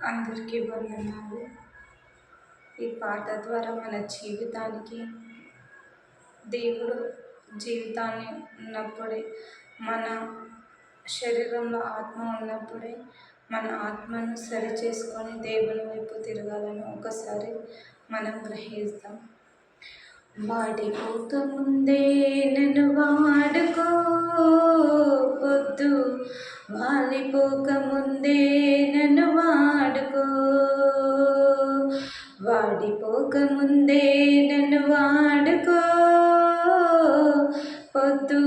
అందరికీ వందనాలు. ఈ పాట ద్వారా మన జీవితానికి దేవుడు జీవితాన్ని ఉన్నప్పుడే, మన శరీరంలో ఆత్మ ఉన్నప్పుడే మన ఆత్మను సరి చేసుకొని దేవుని వైపు తిరగాలని ఒకసారి మనం గ్రహిస్తాం. వాడిపోకముందే నన్ను వాడుకో, పొద్దు వాలిపోకముందే నన్ను వాడుకో, వాడిపోకముందే నన్ను వాడుకో, పొద్దు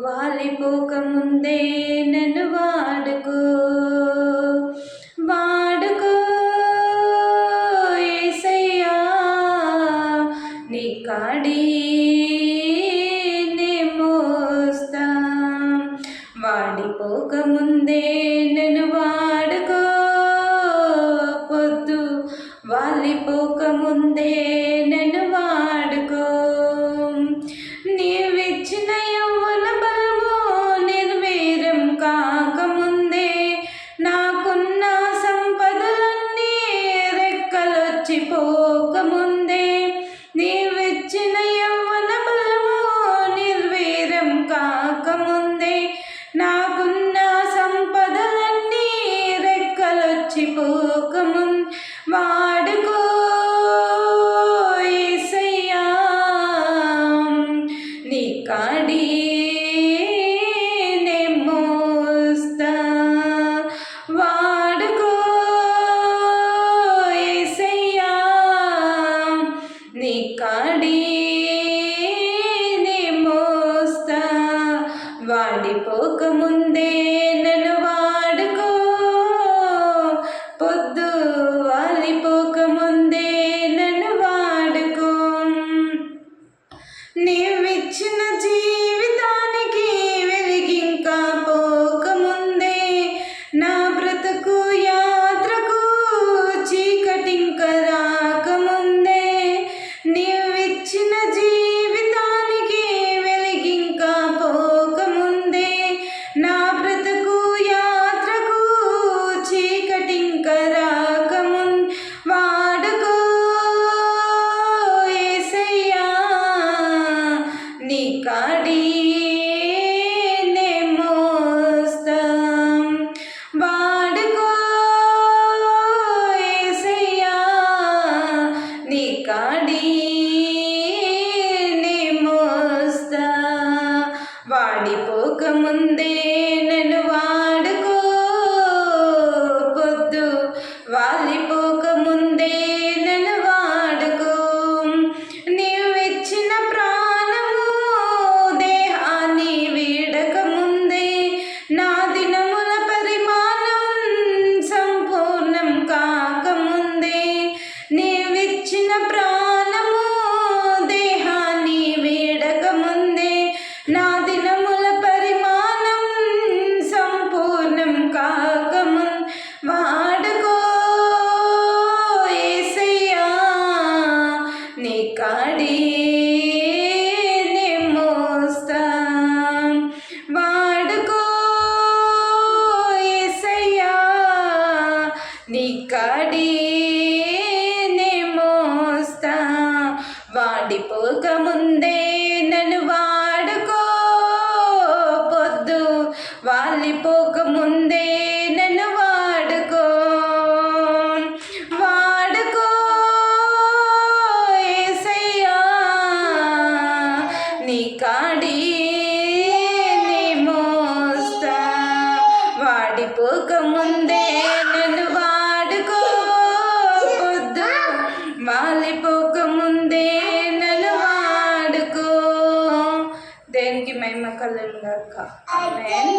వాలిపోకముందే నన్ను వాడుకో, వాడుకో యేసయ్యా, నీ కాడి నే మోస్తా, వాడిపోకముందే నన్ను వాడుకో, పొద్దు వాలిపోకముందే నన్ను వాడుకో. నీవిచ్చిన యవ్వన బలము నిర్వీర్యం కాకముందే, నాకున్న సంపదలన్నీ రెక్కలొచ్చిపోకముందే, నీవిచ్చిన యవ్వన బలము నిర్వీర్యం కాకముందే, నాకున్న సంపదలన్నీ రెక్కలొచ్చిపోకముందే, వాడుకో యేసయ్యా, నీ కాడి నే మోస్తా, వాడుకో యేసయ్యా, నీ కాడి నే మోస్తా, వాడిపోకముందే నన్ను వాడుకో, పొద్దు వాలిపోకముందే నన్ను వాడుకో. నీవిచ్చిన జీవితానికి వెలిగింకా పోకముందే, నా బ్రతుకు యాత్రకు చీకటింక రాకముందే, నీవిచ్చిన జీవితానికి వెలిగింకా పోకముందే, నా బ్రతుకు యాత్రకు చీకటింక రాకముందే, వాడుకో యేసయ్యా, నీ కాడి నే మోస్తా, వాడుకో యేసయ్యా, నీ కాడి నే మోస్తా, వాడిపోకముందే నన్ను వాడుకో, పొద్దు వాలిపోకముందే నన్ను వాడుకో. నీవిచ్చిన ప్రాణము దేహాన్ని వీడకముందే, నా దినముల పరిమాణం సంపూర్ణం కాకముందే, నీవిచ్చిన ప్రాణము దేహాన్ని వీడకముందే, నా దినముల పరిమాణం సంపూర్ణం కాకముందే, వాడుకో యేసయ్యా, నీ కాడి నే మోస్తా, వాడుకో యేసయ్యా, నీ కాడి నే మోస్తా, వాడిపోకముందే నన్ను వాడుకో, పొద్దు వాలిపోకముందే నన్ను వాడుకో, వాడుకో యేసయ్యా, నీ కాడి నే మోస్తా, వాడిపోకముందే నన్ను వాడుకో, పొద్దు వాలిపోకముందే నన్ను వాడుకో. దేనికి మహిమ కలుగును గాక. ఆమేన్.